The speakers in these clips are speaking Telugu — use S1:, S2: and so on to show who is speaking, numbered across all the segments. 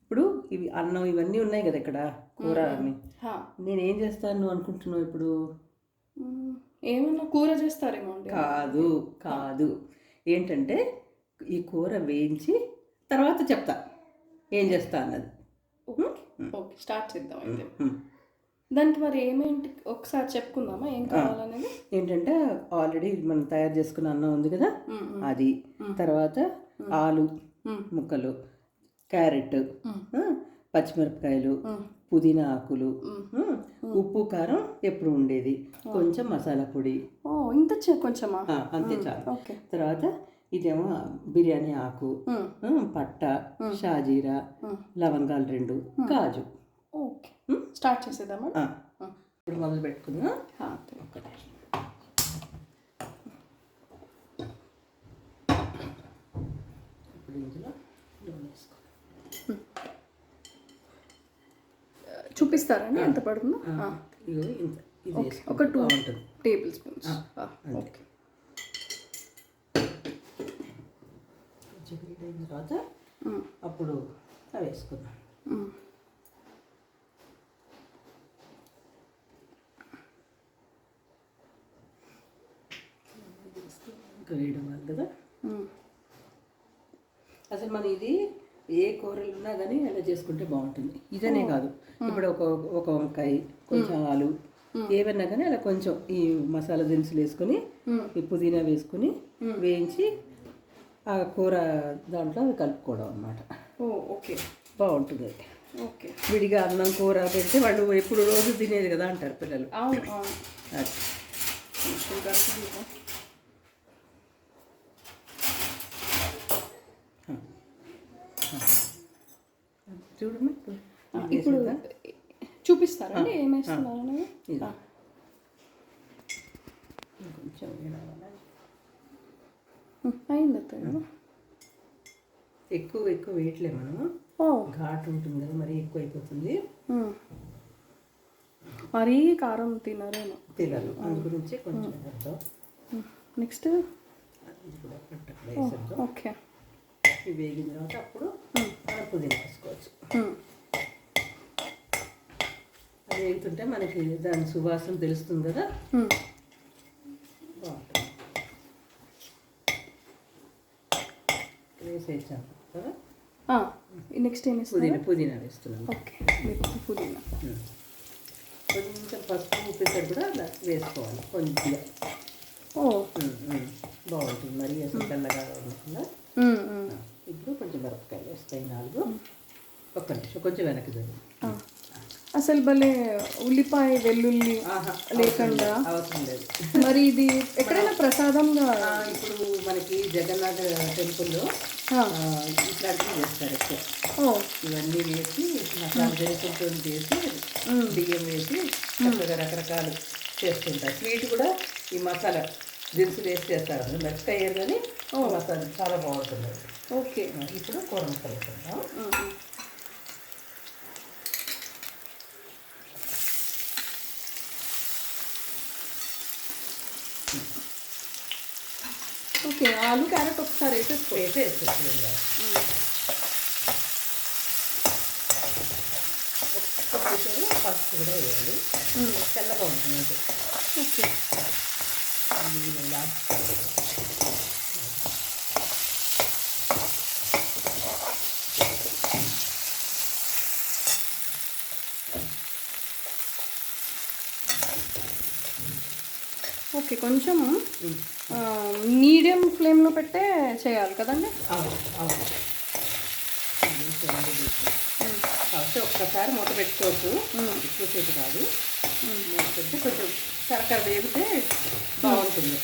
S1: ఇప్పుడు ఇవి అన్నం ఇవన్నీ ఉన్నాయి కదా ఇక్కడ కూర అని
S2: హా.
S1: నేనేం చేస్తాను అనుకుంటున్నావు ఇప్పుడు?
S2: ఏమన్నా కూర చేస్తారేమో అండి.
S1: కాదు కాదు, ఏంటంటే ఈ కూర వేయించి తర్వాత చెప్తా ఏం చేస్తా అన్నది.
S2: ఓకే స్టార్ట్ చేద్దాం అయితే. దానికి మరి ఏమేంటి ఒకసారి చెప్పుకుందామా ఏం కావాలనేది?
S1: ఏంటంటే ఆల్రెడీ మనం తయారు చేసుకున్న అన్నం ఉంది కదా, అది తర్వాత ఆలు ముక్కలు, క్యారెట్, పచ్చిమిరపకాయలు, పుదీనా ఆకులు, ఉప్పు కారం ఎప్పుడు ఉండేది, కొంచెం మసాలా పొడి.
S2: ఇంత కొంచెమా?
S1: అంతే చాలు.
S2: ఓకే.
S1: తర్వాత ఇదేమో బిర్యానీ ఆకు, పట్ట, షాజీరా, లవంగాలు 2, కాజు.
S2: ఓకే స్టార్ట్ చేసేద్దామా?
S1: ఇప్పుడు మొదలు పెట్టుకుందాం.
S2: ఒకటి
S1: ఇప్పుడు ఇందులో నూనె వేసుకో.
S2: చూపిస్తారండి ఎంత పడుతుందో?
S1: ఇగో ఇంత, ఇది
S2: ఒక 2 టేబుల్ స్పూన్స్. ఓకే.
S1: కొంచెం అయిన తర్వాత అప్పుడు అవి వేసుకుందాం. ఇంకా వేయడం వల్ల కదా అసలు మన ఇది ఏ కూరలు ఉన్నా కానీ అలా చేసుకుంటే బాగుంటుంది. ఇదనే కాదు, ఇప్పుడు ఒక వంకాయ, కొంచెం ఆలు, ఏవన్నా కానీ అలా కొంచెం ఈ మసాలా దినుసులు వేసుకొని, ఈ పుదీనా వేసుకొని వేయించి ఆ కూర దాంట్లో అది కలుపుకోవడం అన్నమాట.
S2: ఓకే
S1: బాగుంటుంది.
S2: ఓకే.
S1: విడిగా అన్నం కూర పెడితే వాళ్ళు ఎప్పుడు రోజు తినేది కదా అంటారు పిల్లలు.
S2: అవును.
S1: అది చూడమ్మా,
S2: ఇప్పుడు చూపిస్తారండి ఏమేస్తున్నారని.
S1: కొంచెం
S2: అయింది.
S1: ఎక్కువ వేయట్లే మనము, ఘాటు ఉంటుంది కదా, మరీ ఎక్కువ అయిపోతుంది.
S2: మరీ కారం తినరేమో
S1: పిల్లలు, అందు గురించి కొంచెం వేద్దాం.
S2: Next okay.
S1: ఇవి వేగిన తర్వాత అప్పుడు పుదీనా వేసుకోవచ్చు. అది వేగుతుంటే మనకి దాని సువాసన తెలుస్తుంది కదా, బాగుంటుంది. వేసేసాను కదా.
S2: నెక్స్ట్ ఏం వేస్తుంది?
S1: పుదీనా వేస్తున్నాను.
S2: ఓకే. పుదీనా
S1: కొంచెం పసుపు ఉప్పు కూడా అలా వేసుకోవాలి కొద్దిగా. బాగుంటుంది, మరి అసలు తెల్లగా ఉండకుండా. ఇప్పుడు కొంచెం మిరపకాయలు వేస్తాయి 4. ఒక్క నిమిషం కొంచెం వెనక్కి జరిగింది.
S2: అసలు భలే ఉల్లిపాయ వెల్లుల్లి లేకుండా
S1: అవసరం లేదు.
S2: మరి ఇది ఎక్కడైనా ప్రసాదంగా
S1: ఇప్పుడు మనకి జగన్నాథ టెంపుల్లో ఇట్లాంటివి చేస్తారు ఎక్కువ. ఇవన్నీ వేసి మసాలా దినుసులతో చేసి బియ్యం వేసి చక్కగా రకరకాలు చేస్తుంటారు. స్వీట్ కూడా ఈ మసాలా దినుసులు వేసి చేస్తారు. అసలు మెత్తగా అయ్యారు కానీ మసాలా చాలా బాగుంటుంది.
S2: ఓకే.
S1: ఇప్పుడు కూర ముక్కలు వేసుకుంటాం.
S2: ఓకే. ఆలు క్యారెట్ ఒకసారి వేసేసుకోండి.
S1: ఒక్క పిసరు పసుపు కూడా వేయాలి, తెల్లగా ఉంటుంది అంటే.
S2: ఓకే. ఓకే. కొంచెము మీడియం ఫ్లేమ్లో పెట్టే చేయాలి కదండి.
S1: ఒక్కసారి మూత పెట్టుకోవచ్చు, ఎక్కువసేపు కాదు. మూత పెడితే కొంచెం సరకర వేగితే బాగుంటుంది.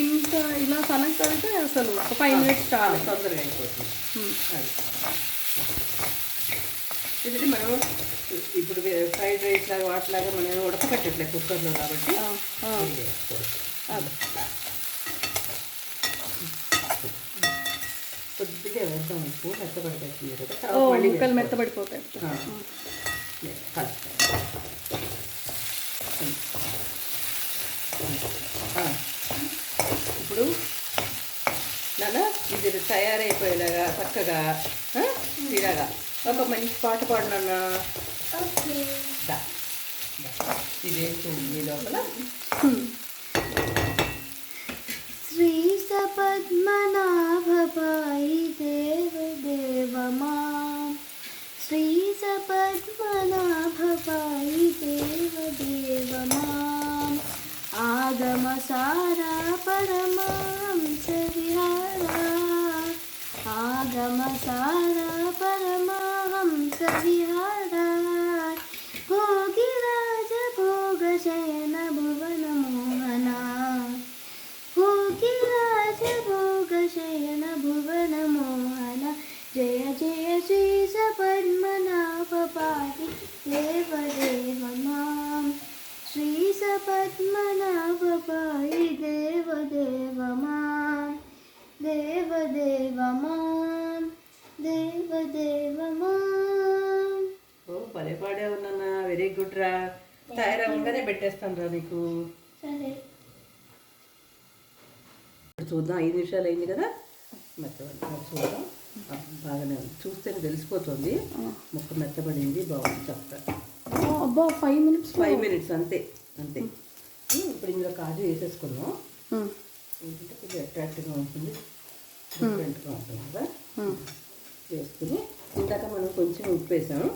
S2: ఇంత ఇలా సనక్ తడితే అసలు ఒక 5 మినిట్స్ చాలా
S1: తొందరగా అయిపోతుంది. అది ఎందుకంటే మనం ఇప్పుడు ఫ్రైడ్ రైస్ లాగా వాటిలాగా మనం ఉడకపెట్టట్లేదు కుక్కర్లో కాబట్టి కొద్దిగా వేద్దాం. ఉప్పు మెత్తబడిపోతుంది కదా,
S2: ముక్కలు మెత్తబడిపోతాయి.
S1: ఇప్పుడు నాన్న ఇది తయారైపోయేలాగా చక్కగా ఇలాగా ఒక మంచి పాట పాడు నాన్న.
S3: ఓకే.
S1: దా, దా. ఇదేంటి మీ లోపల?
S3: శ్రీ సపద్మనాభపాయి దేవదేవ మాం. శ్రీ సపద్మనాభపాయి దేవదేవ మాం. ఆగమ సారా పరమహంస విహారా. ఆగమ సారా పరమహంస విహారా. భోగిరాజ భోగ శయన భువన మోహనా. భోగిరాజ భోగ శయన భువన మోహన. జయ జయ శ్రీ సపద్మనాభ పాహి దేవదేవ మాం. శ్రీ సపద్మనాభ పాహి దేవదేవ మాం. దేవదేవ మాం. దేవదేవ మాం.
S1: ఓ భలే పాడే ఉన్నా. వెరీ గుడ్ రా. తయారవగానే పెట్టేస్తాను రా నీకు.
S3: సరే.
S1: ఇప్పుడు చూద్దాం, 5 నిమిషాలు అయింది కదా. మెత్తబడి చూద్దాం. బాగానే ఉంది, చూస్తేనే తెలిసిపోతుంది. ముక్క మెత్తబడింది, బాగుంది చక్కగా.
S2: అబ్బా 5 minutes.
S1: 5 minutes అంతే అంతే. ఇప్పుడు ఇందులో కాజు వేసేసుకుందాం. ఎందుకంటే కొంచెం అట్రాక్టివ్గా ఉంటుంది, డిఫరెంట్గా ఉంటుంది కదా. వేసుకుని ఇందాక మనం కొంచెం ఉప్పు వేసాము,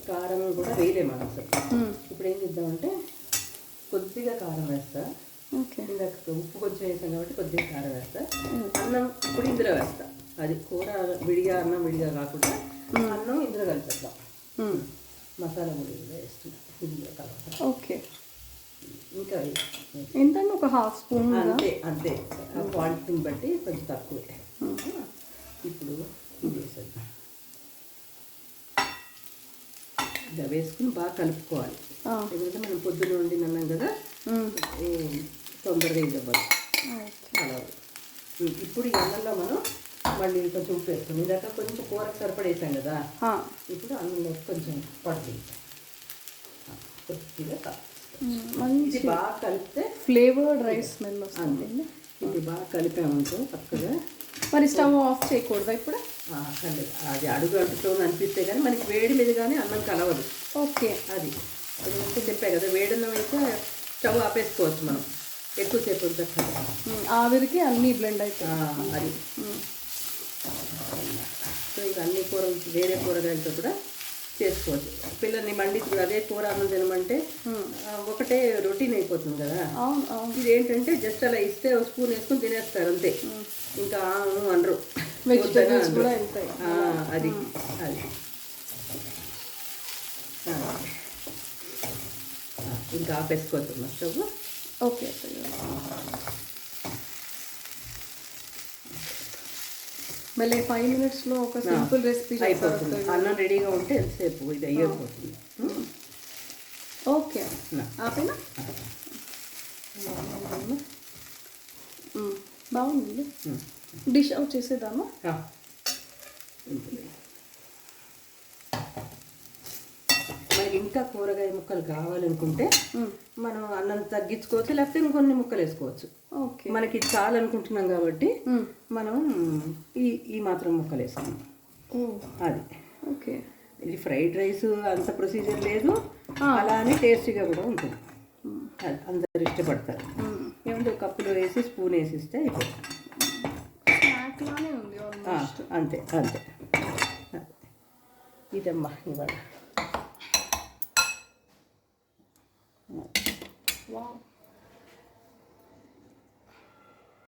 S1: కారం కూడా వేయలేము మనం అసలు. ఇప్పుడు ఏం చేద్దామంటే కొద్దిగా కారం వేస్తా. ఇందాక ఉప్పు కొంచెం వేసాం కాబట్టి కొద్దిగా కారం వేస్తా. అన్నం ఇప్పుడు ఇందులో వేస్తా. అది కూర విడిగా, అన్నం విడిగా కాకుండా అన్నం ఇందులో కలిపేద్దాం. మసాలా కూడా ఇందులో వేస్తున్నా, ఇందులో కలప.
S2: ఓకే.
S1: ఇంకా
S2: ఎంత? ఒక 1/2 స్పూన్.
S1: అంతే అంతే, ఆ క్వాంటిటీని బట్టి కొంచెం తక్కువే. ఇప్పుడు ఇది వేసేద్దాం. ఇలా వేసుకుని బాగా కలుపుకోవాలి. ఎందుకంటే మనం పొద్దున వండినాం కదా, తొందరగా ఇది అవ్వాలి. అలా ఇప్పుడు ఈ అన్నంలో మనం మళ్ళీ కొంచెం ఉప్పు వేసుకుని ఇందాక కొంచెం కూరకు సరిపడేసాం కదా. ఇప్పుడు అన్నంలో కొంచెం పడుతుంది కొద్దిగా. ఇది బాగా కలిపితే
S2: ఫ్లేవర్డ్ రైస్ స్మెల్ వస్తుంది.
S1: ఇది బాగా కలిపామనుకో చక్కగా.
S2: మరి స్టవ్ ఆఫ్ చేయకూడదా ఇప్పుడు?
S1: అది అడుగు అంటుతుంది అనిపిస్తే కానీ మనకి వేడి మీద కానీ అన్నం కలవదు.
S2: ఓకే.
S1: అది మంచిగా చెప్పా కదా, వేడన్నం అయితే స్టవ్ ఆపేసుకోవచ్చు మనం ఎక్కువసేపు చక్కగా.
S2: ఆవిరికి అన్నీ బ్లెండ్ అవుతాయి.
S1: అది సో ఇవన్నీ కూరలు వేరే కూరగాయలతో కూడా చేసుకోవచ్చు. పిల్లల్ని మండి ఇప్పుడు అదే కూర అన్నం తినమంటే ఒకటే రొటీన్ అయిపోతుంది కదా. ఇది ఏంటంటే జస్ట్ అలా ఇస్తే ఒక స్పూన్ వేసుకుని తినేస్తారు అంతే, ఇంకా అనరు.
S2: వెజిటేబుల్స్ కూడా వెళ్తాయి.
S1: అది అది ఇంకా ఆపేసుకోవచ్చు స్టవ్.
S2: ఓకే. మళ్ళీ 5 minutesలో ఒక సింపుల్ రెసిపీ
S1: అయిపోతుంది. అన్నం రెడీగా ఉంటే ఎంతసేపు ఇది అయ్యిపోతుంది.
S2: ఓకే. ఆపేనా? బాగుంది. డిష్ అవుట్ చేసేద్దామా?
S1: మనకి ఇంకా కూరగాయ ముక్కలు కావాలనుకుంటే మనం అన్నం తగ్గించుకోవచ్చు, లేకపోతే ఇంకొన్ని ముక్కలు వేసుకోవచ్చు.
S2: ఓకే.
S1: మనకి ఇది చాలనుకుంటున్నాం కాబట్టి మనం ఈ మాత్రం ముక్కలు వేసుకున్నాం. అది
S2: ఓకే.
S1: ఇది ఫ్రైడ్ రైస్ అంత ప్రొసీజర్ లేదు, అలానే టేస్టీగా కూడా ఉంటుంది. అది అందరు ఇష్టపడతారు. ఏమంటే ఒక కప్పులో వేసి స్పూన్ వేసిస్తే అయిపోతుంది. అంతే అంతే. ఇదమ్మా ఇవాళ.
S2: వావ్.